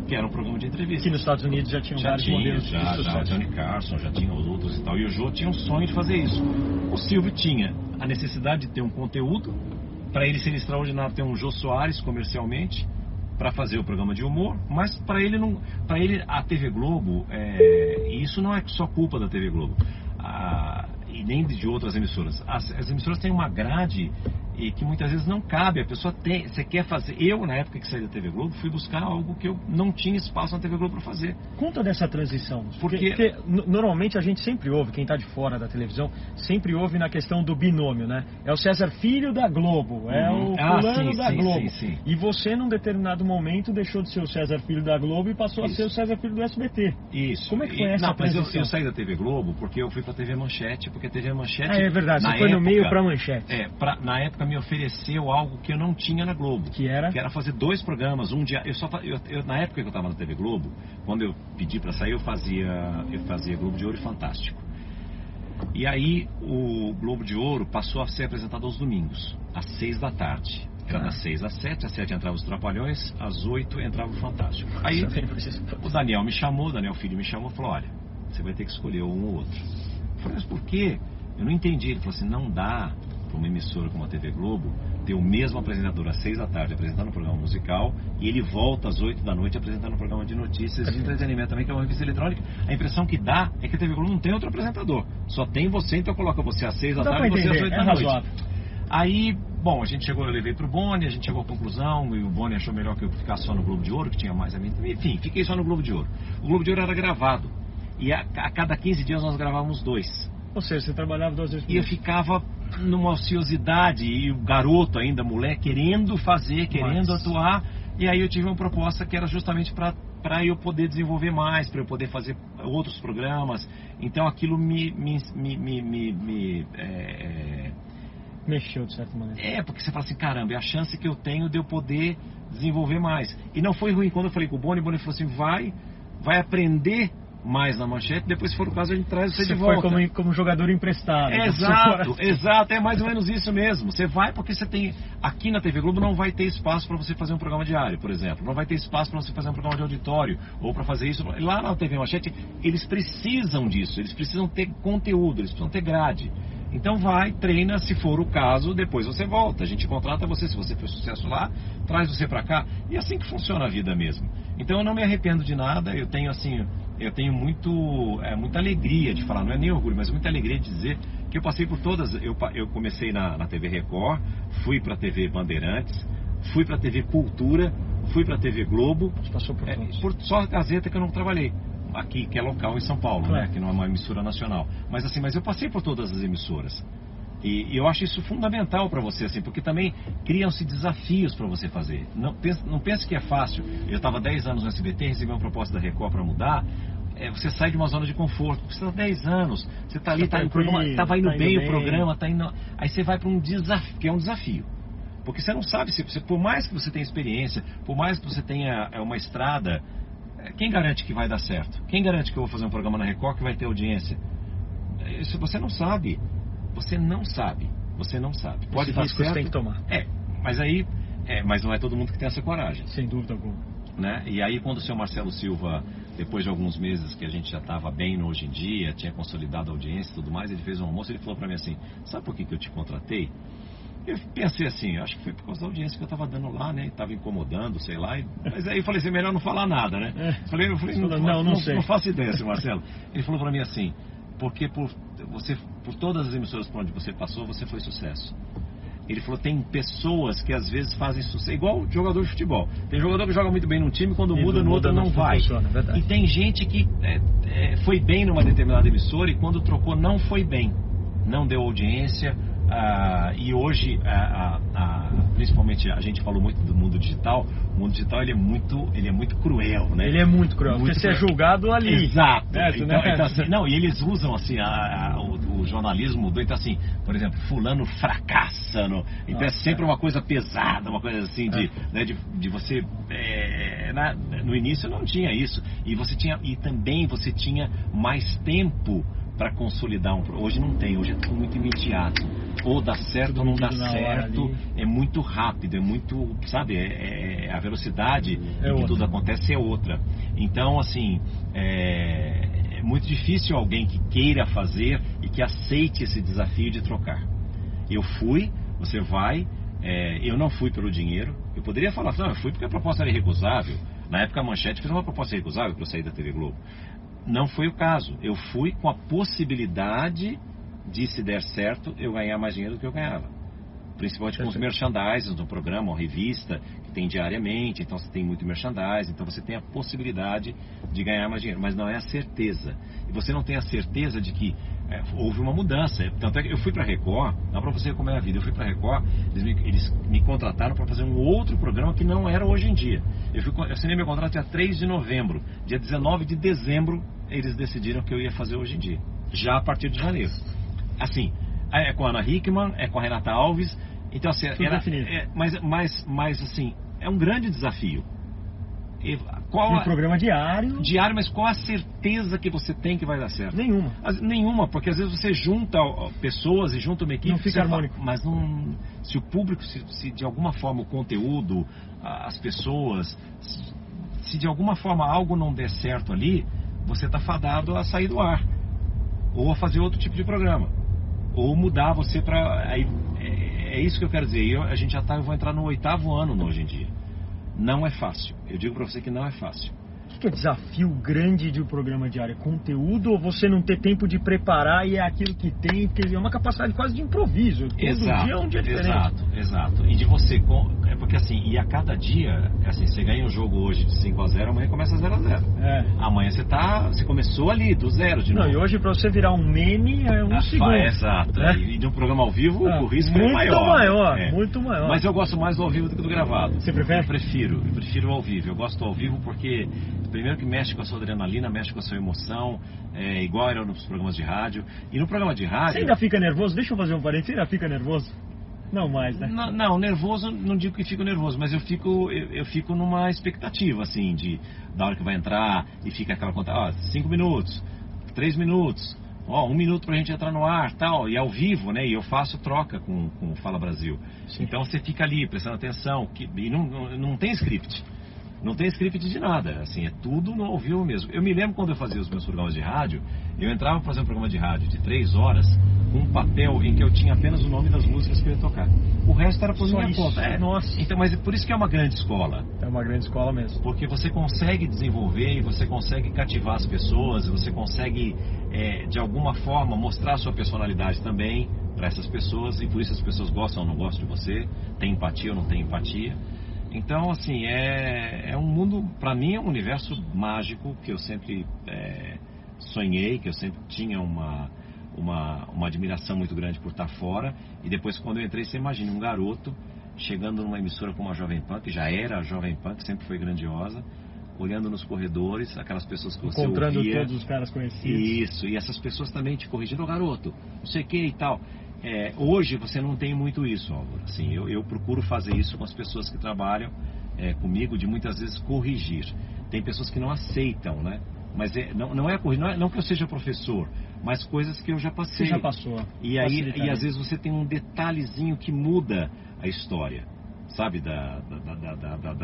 Speaker 2: que era um programa de entrevista.
Speaker 1: Que nos Estados Unidos já tinham vários modelos de sucesso.
Speaker 2: Já Johnny Carson, já tinha os outros e tal, e o Jô tinha um sonho de fazer isso. O Silvio tinha a necessidade de ter um conteúdo, para ele ser extraordinário ter um Jô Soares comercialmente, para fazer o programa de humor, mas para ele a TV Globo, e isso não é só culpa da TV Globo, e nem de outras emissoras. As emissoras têm uma grade e que muitas vezes não cabe. A pessoa você quer fazer. Eu, na época que saí da TV Globo, fui buscar algo que eu não tinha espaço na TV Globo para fazer.
Speaker 1: Conta dessa transição. Porque normalmente a gente sempre ouve, quem está de fora da televisão, sempre ouve na questão do binômio, né? É o César Filho da Globo, é o fulano da Globo. Sim. E você, num determinado momento, deixou de ser o César Filho da Globo e passou a ser o César Filho do SBT.
Speaker 2: Isso.
Speaker 1: Como é que foi essa transição?
Speaker 2: Mas eu saí da TV Globo porque eu fui para a TV Manchete, porque a TV Manchete...
Speaker 1: é verdade, você foi no meio para Manchete.
Speaker 2: Na época me ofereceu algo que eu não tinha na Globo.
Speaker 1: Que era
Speaker 2: fazer 2 programas, um dia... na época que eu estava na TV Globo, quando eu pedi para sair, eu fazia Globo de Ouro e Fantástico. E aí o Globo de Ouro passou a ser apresentado aos domingos, às 6 da tarde. Era das 6 às 7, às 7 entrava os Trapalhões, às 8 entrava o Fantástico. Aí o Daniel Filho me chamou e falou, olha, você vai ter que escolher um ou outro. Eu falei, mas por quê? Eu não entendi. Ele falou assim, não dá para uma emissora como a TV Globo ter o mesmo apresentador às 6 da tarde apresentando um programa musical e ele volta às 8 da noite apresentando um programa de notícias e entretenimento também, que é uma revista eletrônica. A impressão que dá é que a TV Globo não tem outro apresentador, só tem você, então coloca você às 6 da tarde e você às 8 da noite. Aí, bom, eu levei pro Boni, a gente chegou à conclusão, e o Boni achou melhor que eu ficasse só no Globo de Ouro, que tinha mais amigos. Enfim, fiquei só no Globo de Ouro. O Globo de Ouro era gravado, e a cada 15 dias nós gravávamos 2.
Speaker 1: Ou seja, você trabalhava 2 vezes por
Speaker 2: dia. E eu ficava numa ociosidade, e o garoto ainda, moleque, querendo fazer, querendo atuar, e aí eu tive uma proposta que era justamente para eu poder desenvolver mais, para eu poder fazer outros programas. Então aquilo
Speaker 1: mexeu de certa maneira.
Speaker 2: Porque você fala assim, caramba, é a chance que eu tenho de eu poder desenvolver mais. E não foi ruim. Quando eu falei com o Boni falou assim, vai aprender mais na Manchete, depois se for o caso a gente traz você de
Speaker 1: foi
Speaker 2: volta.
Speaker 1: como jogador emprestado.
Speaker 2: Exato, é mais ou menos isso mesmo. Você vai porque você tem, aqui na TV Globo não vai ter espaço para você fazer um programa diário, por exemplo, não vai ter espaço para você fazer um programa de auditório, ou para fazer isso, lá na TV Manchete, eles precisam disso, eles precisam ter conteúdo, eles precisam ter grade. Então vai, treina, se for o caso, depois você volta. A gente contrata você, se você for sucesso lá, traz você pra cá. E é assim que funciona a vida mesmo. Então eu não me arrependo de nada, eu tenho muita alegria de falar, não é nem orgulho, mas muita alegria de dizer que eu passei por todas. Eu comecei na TV Record, fui pra TV Bandeirantes, fui pra TV Cultura, fui pra TV Globo.
Speaker 1: Você passou por todos.
Speaker 2: Só a Gazeta que eu não trabalhei. Aqui, que é local em São Paulo, né? Que não é uma emissora nacional. Mas eu passei por todas as emissoras. E eu acho isso fundamental para você, assim, porque também criam-se desafios para você fazer. Não pense que é fácil. Eu estava 10 anos no SBT, recebi uma proposta da Record para mudar. Você sai de uma zona de conforto. Você está 10 anos, você está ali, estava indo bem o programa, aí você vai para um desafio, que é um desafio. Porque você não sabe, por mais que você tenha experiência, por mais que você tenha uma estrada, quem garante que vai dar certo? Quem garante que eu vou fazer um programa na Record que vai ter audiência? Isso você não sabe. Você não sabe. Pode dar certo.
Speaker 1: Você tem que tomar.
Speaker 2: Mas não é todo mundo que tem essa coragem.
Speaker 1: Sem dúvida alguma.
Speaker 2: Né? E aí quando o senhor Marcelo Silva, depois de alguns meses que a gente já estava bem no Hoje em Dia, tinha consolidado a audiência e tudo mais, ele fez um almoço e ele falou para mim assim, sabe por que eu te contratei? Eu pensei assim, acho que foi por causa da audiência que eu estava dando lá, né? Estava incomodando, sei lá. Mas aí eu falei assim, melhor não falar nada, né? Eu falei, não faço ideia, senhor Marcelo. Ele falou para mim assim, porque por todas as emissoras por onde você passou, você foi sucesso. Ele falou, tem pessoas que às vezes fazem sucesso, igual jogador de futebol. Tem jogador que joga muito bem num time, quando muda no outro não vai. E tem gente que foi bem numa determinada emissora e quando trocou não foi bem. Não deu audiência. E hoje, principalmente a gente falou muito do mundo digital. O mundo digital ele é muito cruel, né?
Speaker 1: Ele é muito cruel, porque você é julgado ali.
Speaker 2: Exato. Então, assim, não, e eles usam assim o jornalismo do, então assim, por exemplo, fulano fracassa, então é sempre uma coisa pesada, uma coisa assim de você no início não tinha isso e também você tinha mais tempo para consolidar hoje não tem, hoje é tudo muito imediato, ou dá certo ou não dá certo, é muito rápido, é muito, sabe, a velocidade em que tudo acontece é outra. Então assim, é muito difícil alguém que queira fazer e que aceite esse desafio de trocar. Você vai, eu não fui pelo dinheiro, eu poderia falar, não, eu fui porque a proposta era irrecusável. Na época a Manchete fez uma proposta irrecusável para eu sair da TV Globo. Não foi o caso. Eu fui com a possibilidade de, se der certo, eu ganhar mais dinheiro do que eu ganhava. Principalmente com os merchandising do programa, uma revista que tem diariamente, então você tem muito merchandising, então você tem a possibilidade de ganhar mais dinheiro, mas não é a certeza. E você não tem a certeza de que houve uma mudança. Tanto é que eu fui para a Record, não para você ver como é a vida, eu fui para a Record, eles me contrataram para fazer um outro programa que não era Hoje em Dia. Eu assinei meu contrato dia 3 de novembro, dia 19 de dezembro eles decidiram que eu ia fazer Hoje em Dia, já a partir de janeiro. Assim, é com a Ana Hickman, é com a Renata Alves, então assim, mas assim, é um grande desafio.
Speaker 1: Um programa diário,
Speaker 2: mas qual a certeza que você tem que vai dar certo?
Speaker 1: Nenhuma,
Speaker 2: porque às vezes você junta pessoas e junta uma equipe,
Speaker 1: não fica harmônico.
Speaker 2: Mas não, se o público, se de alguma forma o conteúdo, as pessoas, se de alguma forma algo não der certo ali, você está fadado a sair do ar, ou a fazer outro tipo de programa, ou mudar você para... É isso que eu quero dizer. Eu vou entrar no 8º ano no Hoje em Dia. Não é fácil. Eu digo para você que não é fácil.
Speaker 1: O que é desafio grande de um programa diário? É conteúdo ou você não ter tempo de preparar e é aquilo que tem? Porque é uma capacidade quase de improviso. Todo dia é um dia diferente.
Speaker 2: Exato. E de você... porque assim, e a cada dia, assim, você ganha um jogo hoje de 5-0, amanhã começa 0-0. Amanhã você começou ali, do zero de novo.
Speaker 1: E hoje para você virar um meme é um segundo.
Speaker 2: Exato. E de um programa ao vivo, o risco é maior.
Speaker 1: Muito maior.
Speaker 2: Mas eu gosto mais do ao vivo do que do gravado.
Speaker 1: Você prefere?
Speaker 2: Eu prefiro o ao vivo. Eu gosto do ao vivo porque... Primeiro que mexe com a sua adrenalina, mexe com a sua emoção, igual era nos programas de rádio. E no programa de rádio...
Speaker 1: Você ainda fica nervoso? Deixa eu fazer um parênteses. Você ainda fica nervoso? Não mais, né?
Speaker 2: Não, nervoso, não digo que fico nervoso, mas eu fico numa expectativa, assim, da hora que vai entrar e fica aquela conta, 5 minutos, 3 minutos, 1 minuto pra gente entrar no ar, tal, e ao vivo, né, e eu faço troca com o Fala Brasil. Sim. Então você fica ali prestando atenção, e não tem script. Não tem script de nada, assim, é tudo no ao vivo mesmo. Eu me lembro quando eu fazia os meus programas de rádio, eu entrava para fazer um programa de rádio de 3 horas, com um papel em que eu tinha apenas o nome das músicas que eu ia tocar. O resto era por minha conta.
Speaker 1: Nossa.
Speaker 2: Então, mas é por isso que é uma grande escola.
Speaker 1: É uma grande escola mesmo.
Speaker 2: Porque você consegue desenvolver, você consegue cativar as pessoas, você consegue, de alguma forma, mostrar a sua personalidade também para essas pessoas, e por isso as pessoas gostam ou não gostam de você, tem empatia ou não tem empatia. Então, assim, é um mundo, para mim, é um universo mágico que eu sempre sonhei, que eu sempre tinha uma admiração muito grande por estar fora. E depois, quando eu entrei, você imagina um garoto chegando numa emissora como a Jovem Pan, que já era a Jovem Pan, que sempre foi grandiosa, olhando nos corredores, aquelas pessoas que você
Speaker 1: encontrando
Speaker 2: ouvia.
Speaker 1: Todos os caras conhecidos.
Speaker 2: Isso, e essas pessoas também te corrigindo, garoto, não sei o que e tal. Hoje você não tem muito isso, Álvaro. Assim, eu procuro fazer isso com as pessoas que trabalham comigo, de muitas vezes corrigir. Tem pessoas que não aceitam, né? Mas não é corrigir, não que eu seja professor, mas coisas que eu já passei.
Speaker 1: Você já passou.
Speaker 2: E às vezes você tem um detalhezinho que muda a história, sabe, da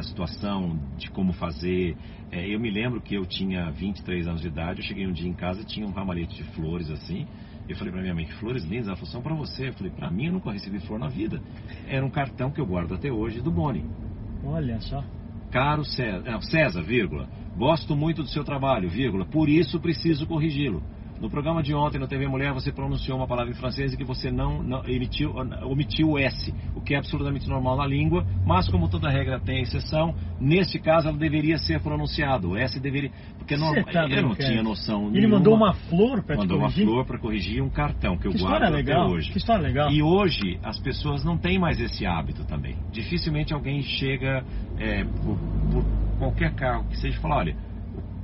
Speaker 2: situação, de como fazer. Eu me lembro que eu tinha 23 anos de idade, eu cheguei um dia em casa e tinha um ramalhete de flores assim. Eu falei pra minha mãe, que flores lindas. Ela falou, são pra você. Eu falei, pra mim eu nunca recebi flor na vida. Era um cartão que eu guardo até hoje do Boni.
Speaker 1: Olha só.
Speaker 2: Caro César, vírgula, gosto muito do seu trabalho, vírgula, por isso preciso corrigi-lo. No programa de ontem, na TV Mulher, você pronunciou uma palavra em francês e que você omitiu o S, o que é absolutamente normal na língua, mas como toda regra tem exceção, neste caso ela deveria ser pronunciado. O S deveria... Porque eu não tinha noção nenhuma.
Speaker 1: Ele mandou uma flor para te corrigir?
Speaker 2: Mandou uma flor para corrigir um cartão que eu guardo até hoje.
Speaker 1: Que história legal.
Speaker 2: E hoje as pessoas não têm mais esse hábito também. Dificilmente alguém chega por qualquer cargo que seja e fala, olha,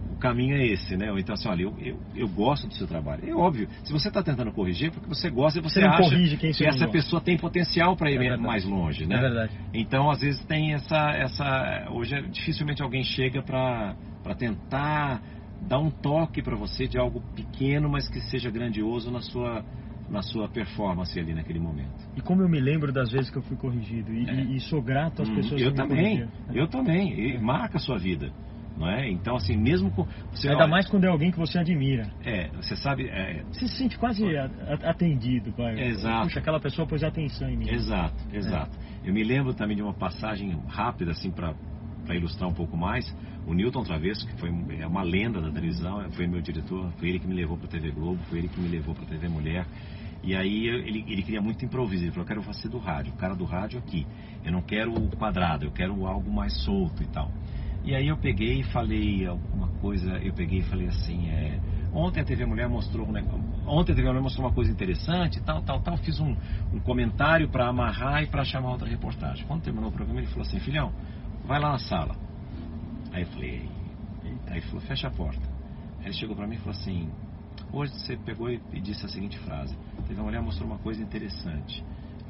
Speaker 2: o caminho é esse, né? Ou então assim, olha, eu gosto do seu trabalho. É óbvio, se você está tentando corrigir, é porque você gosta e você acha que essa pessoa tem potencial para ir mais longe, né?
Speaker 1: É verdade.
Speaker 2: Então, às vezes tem hoje dificilmente alguém chega para tentar dar um toque para você de algo pequeno, mas que seja grandioso na sua performance ali naquele momento.
Speaker 1: E como eu me lembro das vezes que eu fui corrigido e sou grato às pessoas que me corrigiram.
Speaker 2: Eu também, e marca a sua vida. Não é? Então, assim, mesmo com...
Speaker 1: Ainda mais quando é alguém que você admira.
Speaker 2: Você sabe...
Speaker 1: Você se sente quase atendido, pai.
Speaker 2: Exato.
Speaker 1: Puxa, aquela pessoa pôs atenção em mim.
Speaker 2: Exato. Eu me lembro também de uma passagem rápida, assim, para ilustrar um pouco mais. O Newton Travesso, que foi uma lenda da televisão, foi meu diretor, foi ele que me levou para a TV Globo, foi ele que me levou para a TV Mulher. E aí ele queria muito improviso, ele falou, eu quero fazer do rádio, o cara do rádio aqui. Eu não quero o quadrado, eu quero algo mais solto e tal. E aí eu peguei e falei alguma coisa, assim, ontem a TV Mulher mostrou uma coisa interessante, tal, fiz um comentário para amarrar e para chamar outra reportagem. Quando terminou o programa, ele falou assim, filhão, vai lá na sala. Aí eu falei, eita. Aí ele falou, fecha a porta. Aí ele chegou para mim e falou assim, hoje você pegou e disse a seguinte frase, a TV Mulher mostrou uma coisa interessante.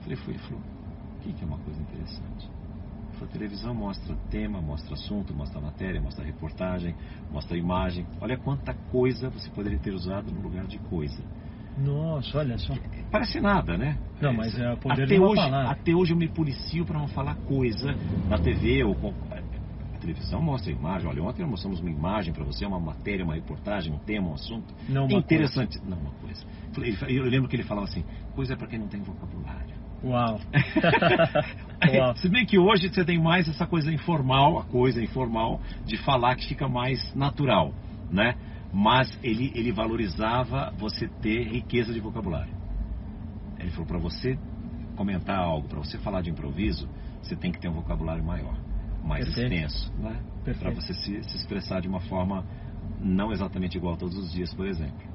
Speaker 2: Eu falei, ele falou, o que é uma coisa interessante? A televisão mostra tema, mostra assunto, mostra matéria, mostra reportagem, mostra imagem. Olha quanta coisa você poderia ter usado no lugar de coisa.
Speaker 1: Nossa, olha só.
Speaker 2: Parece nada, né?
Speaker 1: Não, mas é o poder de uma palavra.
Speaker 2: Até hoje eu me policio para não falar coisa na TV ou a televisão mostra imagem. Olha, ontem nós mostramos uma imagem para você, uma matéria, uma reportagem, um tema, um assunto.
Speaker 1: Não,
Speaker 2: interessante. Não, uma coisa. Eu lembro que ele falava assim, coisa é para quem não tem vocabulário.
Speaker 1: Uau. Uau.
Speaker 2: Se bem que hoje você tem mais essa coisa informal, de falar que fica mais natural, né? Mas ele valorizava você ter riqueza de vocabulário. Ele falou, para você comentar algo, para você falar de improviso, você tem que ter um vocabulário maior, mais extenso, né? Para você se expressar de uma forma não exatamente igual todos os dias, por exemplo.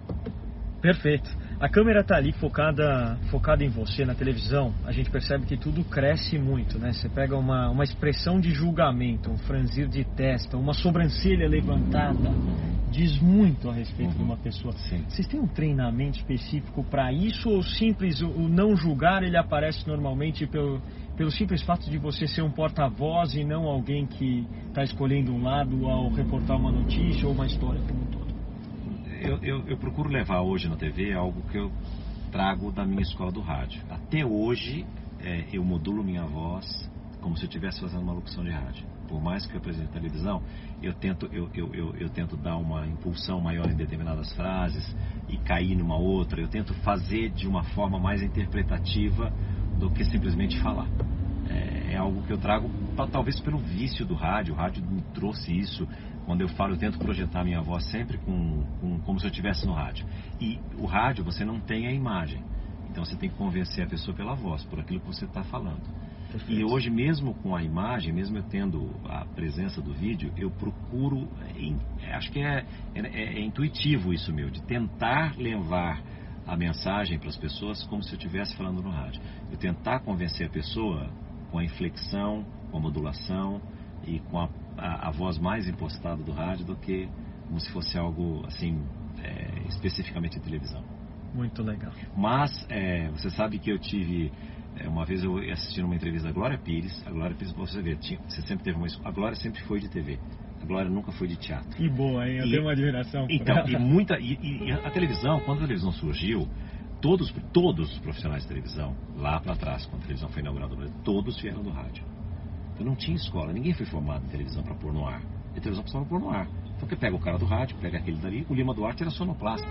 Speaker 1: Perfeito. A câmera tá ali focada em você na televisão, a gente percebe que tudo cresce muito, né? Você pega uma expressão de julgamento, um franzir de testa, uma sobrancelha levantada, diz muito a respeito de uma pessoa.
Speaker 2: Sim.
Speaker 1: Vocês têm um treinamento específico para isso ou simples, o não julgar ele aparece normalmente pelo simples fato de você ser um porta-voz e não alguém que está escolhendo um lado ao reportar uma notícia ou uma história como um todo?
Speaker 2: Eu procuro levar hoje na TV algo que eu trago da minha escola do rádio. Até hoje, eu modulo minha voz como se eu estivesse fazendo uma locução de rádio. Por mais que eu apresente televisão, eu tento dar uma impulsão maior em determinadas frases e cair numa outra. Eu tento fazer de uma forma mais interpretativa do que simplesmente falar. É algo que eu trago, talvez pelo vício do rádio. O rádio me trouxe isso. Quando eu falo, eu tento projetar minha voz sempre como se eu estivesse no rádio. E o rádio, você não tem a imagem. Então você tem que convencer a pessoa pela voz, por aquilo que você está falando. Perfeito. E hoje, mesmo com a imagem, mesmo eu tendo a presença do vídeo, eu procuro, acho que é intuitivo isso meu, de tentar levar a mensagem para as pessoas como se eu estivesse falando no rádio. Eu tentar convencer a pessoa com a inflexão, com a modulação e com a voz mais impostada do rádio do que como se fosse algo assim, especificamente em televisão.
Speaker 1: Muito legal.
Speaker 2: Mas você sabe que eu tive, uma vez eu assisti uma entrevista da Glória Pires. A Glória Pires, você vê, você sempre teve a Glória sempre foi de TV. A Glória nunca foi de teatro.
Speaker 1: Que boa, hein? Eu tenho uma admiração.
Speaker 2: Então, e a televisão, quando a televisão surgiu, todos os profissionais de televisão, lá para trás, quando a televisão foi inaugurada no Brasil, todos vieram do rádio. Então não tinha escola, ninguém foi formado em televisão para pôr no ar. E a televisão precisava pôr no ar. Então você pega o cara do rádio, pega aquele dali. O Lima Duarte era sonoplasta.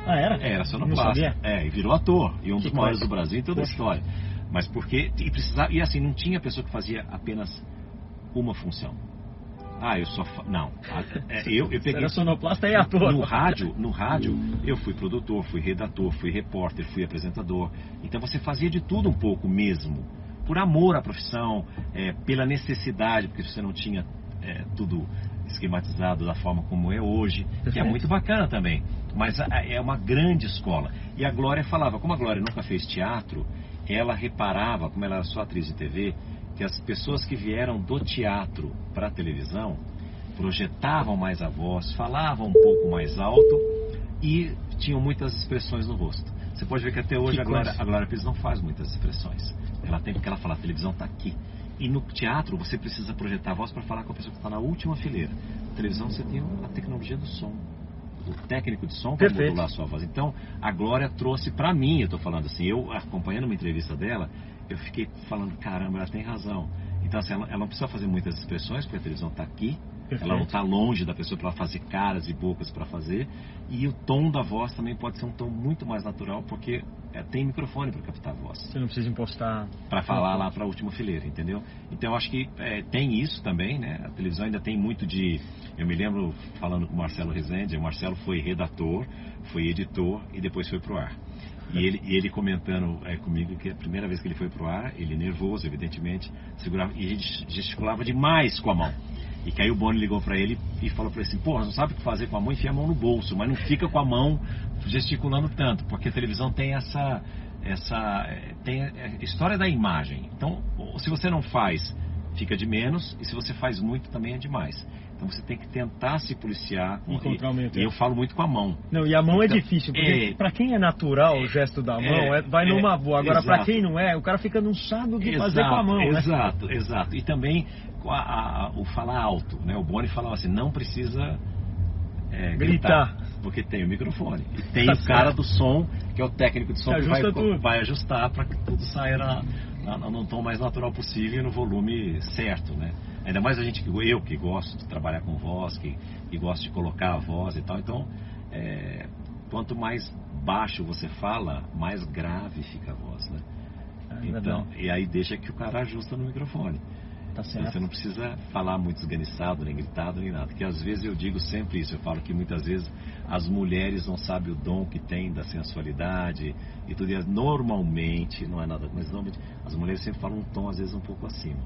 Speaker 1: Ah, era?
Speaker 2: Era sonoplasta. E virou ator. E um dos maiores do Brasil em toda a história. Mas porque... E assim, não tinha pessoa que fazia apenas uma função. Eu só... Não. Eu peguei...
Speaker 1: Era sonoplasta e ator.
Speaker 2: No rádio, eu fui produtor, fui redator, fui repórter, fui apresentador. Então você fazia de tudo um pouco mesmo. Por amor à profissão, pela necessidade, porque você não tinha tudo esquematizado da forma como é hoje, que é muito bacana também. Mas é uma grande escola. E a Glória falava, como a Glória nunca fez teatro, ela reparava, como ela era só atriz de TV, que as pessoas que vieram do teatro para a televisão projetavam mais a voz, falavam um pouco mais alto e tinham muitas expressões no rosto. Você pode ver que até hoje a Glória Pires não faz muitas expressões. Ela tem porque ela fala, a televisão está aqui. E no teatro você precisa projetar a voz para falar com a pessoa que está na última fileira. Na televisão você tem a tecnologia do som. O técnico de som para modular a sua voz. Então a Glória trouxe para mim, eu estou falando assim, eu acompanhando uma entrevista dela, eu fiquei falando, caramba, ela tem razão. Então assim, ela não precisa fazer muitas expressões, porque a televisão está aqui. Perfeito. Ela não está longe da pessoa para ela fazer caras e bocas para fazer. E o tom da voz também pode ser um tom muito mais natural, porque tem microfone para captar a voz.
Speaker 1: Você não precisa impostar...
Speaker 2: Para falar lá para a última fileira, entendeu? Então eu acho que tem isso também, né? A televisão ainda tem muito de... Eu me lembro falando com o Marcelo Rezende, o Marcelo foi redator, foi editor e depois foi pro ar. E ele comentando comigo que a primeira vez que ele foi pro ar, ele nervoso, evidentemente, segurava e gesticulava demais com a mão. E que aí o Boni ligou para ele e falou para ele assim, porra, não sabe o que fazer com a mão, enfia a mão no bolso, mas não fica com a mão gesticulando tanto, porque a televisão tem tem a história da imagem. Então, se você não faz, fica de menos, e se você faz muito, também é demais. Então você tem que tentar se policiar. E eu falo muito com a mão.
Speaker 1: Não, e a mão então, é difícil, porque para quem é natural o gesto da mão, vai numa boa. Agora, para quem não é, o cara fica não sabe o que fazer com a mão.
Speaker 2: Exato. E também o falar alto, né? O Boni falava assim, não precisa gritar, porque tem o microfone. E tem o cara do som, que é o técnico de som, que vai ajustar para que tudo saia no tom mais natural possível e no volume certo, né? Ainda mais eu que gosto de trabalhar com voz, que gosto de colocar a voz e tal. Então, quanto mais baixo você fala, mais grave fica a voz, né? Então, e aí deixa que o cara ajusta no microfone.
Speaker 1: Tá certo.
Speaker 2: Você não precisa falar muito esganiçado, nem gritado, nem nada. Porque às vezes eu digo sempre isso. Eu falo que muitas vezes as mulheres não sabem o dom que tem da sensualidade e tudo. E normalmente, não é nada, mas normalmente as mulheres sempre falam um tom às vezes um pouco acima.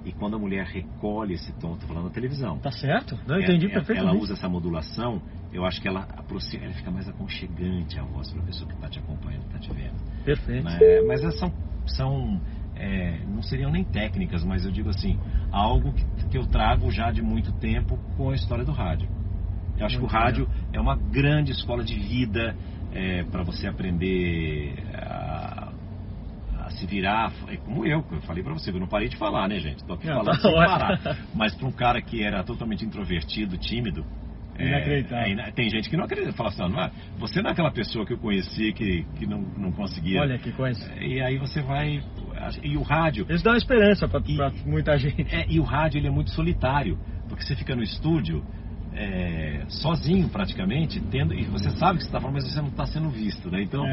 Speaker 2: E quando a mulher recolhe esse tom, estou falando da televisão.
Speaker 1: Tá certo? Não, entendi perfeitamente.
Speaker 2: Ela usa essa modulação, eu acho que ela aproxima, ela fica mais aconchegante a voz para a pessoa que está te acompanhando, está te vendo.
Speaker 1: Perfeito.
Speaker 2: Né? Mas são não seriam nem técnicas, mas eu digo assim, algo que eu trago já de muito tempo com a história do rádio. Eu acho que o rádio é uma grande escola de vida para você aprender a se virar. É como eu falei para você, eu não parei de falar, né, gente? Estou aqui falando sem parar. Mas para um cara que era totalmente introvertido, tímido, tem gente que não acredita, fala assim, você não é aquela pessoa que eu conheci que não conseguia.
Speaker 1: Olha que coisa.
Speaker 2: E aí você vai. E o rádio.
Speaker 1: Isso dá uma esperança para muita gente.
Speaker 2: E o rádio ele é muito solitário, porque você fica no estúdio sozinho praticamente, e você sabe que você está falando, mas você não está sendo visto, né? Então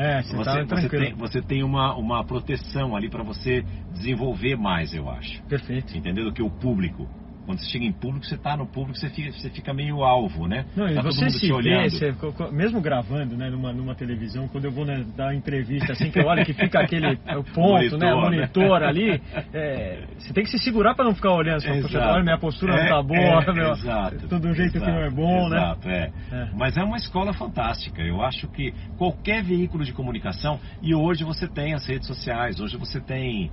Speaker 2: você tem uma proteção ali para você desenvolver mais, eu acho.
Speaker 1: Perfeito.
Speaker 2: Entendeu? Do que o público. Quando você chega em público, você está no público, você fica meio alvo, né?
Speaker 1: Não,
Speaker 2: tá
Speaker 1: e
Speaker 2: todo
Speaker 1: você
Speaker 2: mundo te olhando.
Speaker 1: Mesmo gravando, né, numa televisão, quando eu vou dar entrevista, assim, que eu olho que fica aquele ponto, monitor ali, você tem que se segurar para não ficar olhando, olha, minha postura não tá boa,
Speaker 2: exato,
Speaker 1: tudo de um jeito que não é bom,
Speaker 2: exato, né? Mas é uma escola fantástica. Eu acho que qualquer veículo de comunicação, e hoje você tem as redes sociais, hoje você tem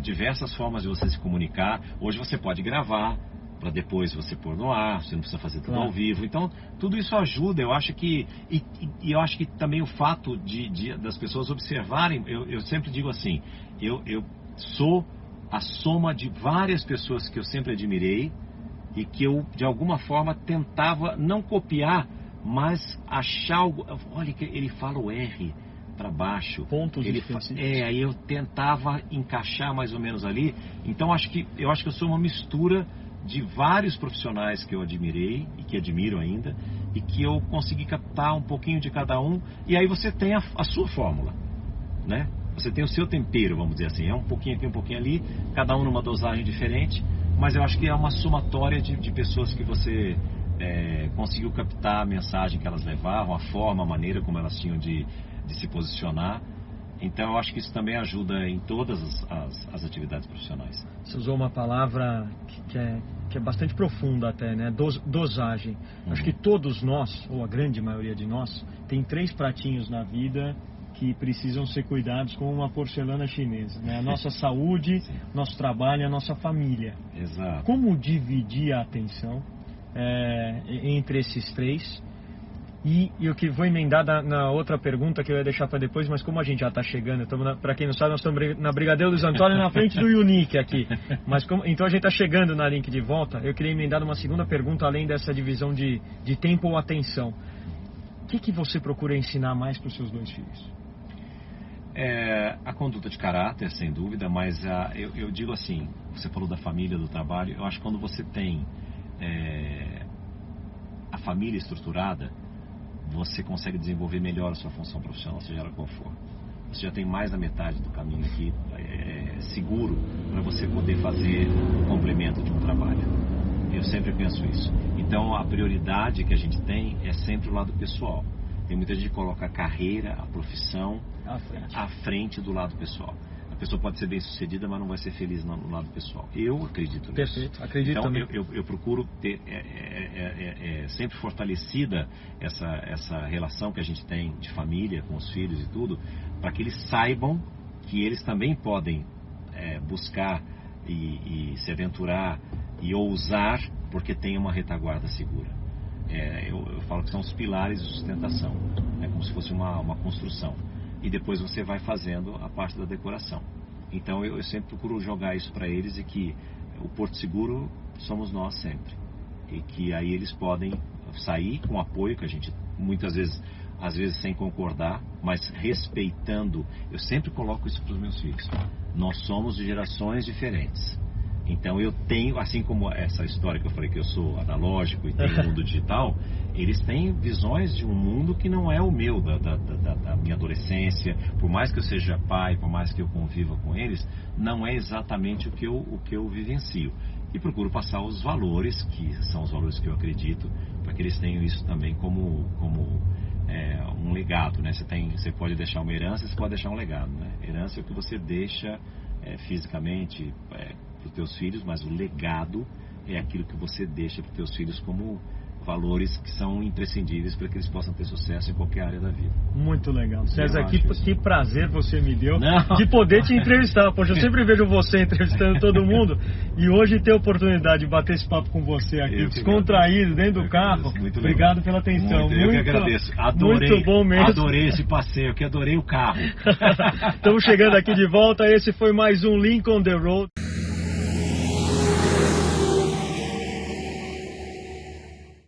Speaker 2: diversas formas de você se comunicar, hoje você pode gravar, para depois você pôr no ar, você não precisa fazer tudo ao vivo. Então, tudo isso ajuda. Eu acho que e eu acho que também o fato das pessoas observarem, eu sempre digo assim, eu sou a soma de várias pessoas que eu sempre admirei e que eu, de alguma forma, tentava não copiar, mas achar algo. Olha que ele fala o R para baixo.
Speaker 1: Pontos
Speaker 2: aí eu tentava encaixar mais ou menos ali. Então, eu acho que eu sou uma mistura de vários profissionais que eu admirei e que admiro ainda, e que eu consegui captar um pouquinho de cada um, e aí você tem a sua fórmula, né? Você tem o seu tempero, vamos dizer assim, um pouquinho aqui, um pouquinho ali, cada um numa dosagem diferente, mas eu acho que é uma somatória de pessoas que você conseguiu captar a mensagem que elas levavam, a forma, a maneira como elas tinham de se posicionar. Então eu acho que isso também ajuda em todas as atividades profissionais.
Speaker 1: Você usou uma palavra que é bastante profunda até, né? Dosagem. Acho que todos nós, ou a grande maioria de nós, tem 3 pratinhos na vida que precisam ser cuidados com uma porcelana chinesa, né? A nossa saúde, nosso trabalho e a nossa família.
Speaker 2: Exato.
Speaker 1: Como dividir a atenção entre esses 3? E eu que vou emendar na outra pergunta que eu ia deixar para depois, mas como a gente já está chegando, para quem não sabe, nós estamos na Brigadeiro Luiz Antônio, na frente do Unique aqui. Mas então a gente está chegando na Link de volta. Eu queria emendar uma segunda pergunta, além dessa divisão de tempo ou atenção. O que você procura ensinar mais para os seus 2 filhos?
Speaker 2: A conduta de caráter, sem dúvida, mas eu digo assim, você falou da família, do trabalho, eu acho que quando você tem a família estruturada, você consegue desenvolver melhor a sua função profissional, seja ela qual for. Você já tem mais da metade do caminho aqui seguro para você poder fazer o complemento de um trabalho. Eu sempre penso isso. Então, a prioridade que a gente tem é sempre o lado pessoal. Tem muita gente que coloca a carreira, a profissão à frente do lado pessoal. A pessoa pode ser bem sucedida, mas não vai ser feliz no lado pessoal. Eu acredito nisso.
Speaker 1: Perfeito, acredito
Speaker 2: então,
Speaker 1: também.
Speaker 2: Eu procuro ter sempre fortalecida essa relação que a gente tem de família, com os filhos e tudo, para que eles saibam que eles também podem buscar e se aventurar e ousar, porque tem uma retaguarda segura. Eu falo que são os pilares de sustentação, como se fosse uma construção. E depois você vai fazendo a parte da decoração. Então eu sempre procuro jogar isso para eles, e que o Porto Seguro somos nós sempre. E que aí eles podem sair com o apoio que a gente, muitas vezes, às vezes sem concordar, mas respeitando. Eu sempre coloco isso para os meus filhos. Nós somos de gerações diferentes. Então eu tenho, assim como essa história que eu falei que eu sou analógico e tenho o mundo digital, eles têm visões de um mundo que não é o meu, da minha adolescência. Por mais que eu seja pai, por mais que eu conviva com eles, não é exatamente o que eu vivencio. E procuro passar os valores, que são os valores que eu acredito, para que eles tenham isso também como um legado, né? Você pode deixar uma herança, você pode deixar um legado, né? Herança é o que você deixa fisicamente para para os teus filhos, mas o legado é aquilo que você deixa para os teus filhos como valores que são imprescindíveis para que eles possam ter sucesso em qualquer área da vida.
Speaker 1: Muito legal. César, que
Speaker 2: isso.
Speaker 1: prazer você me deu
Speaker 2: Não.
Speaker 1: de poder te entrevistar. Poxa, eu sempre vejo você entrevistando todo mundo e hoje ter a oportunidade de bater esse papo com você aqui, descontraído, dentro do carro. Obrigado pela atenção.
Speaker 2: Eu que agradeço. Adorei,
Speaker 1: muito bom mesmo.
Speaker 2: Adorei esse passeio aqui, adorei o carro.
Speaker 1: Estamos chegando aqui de volta. Esse foi mais um Lincoln on the Road.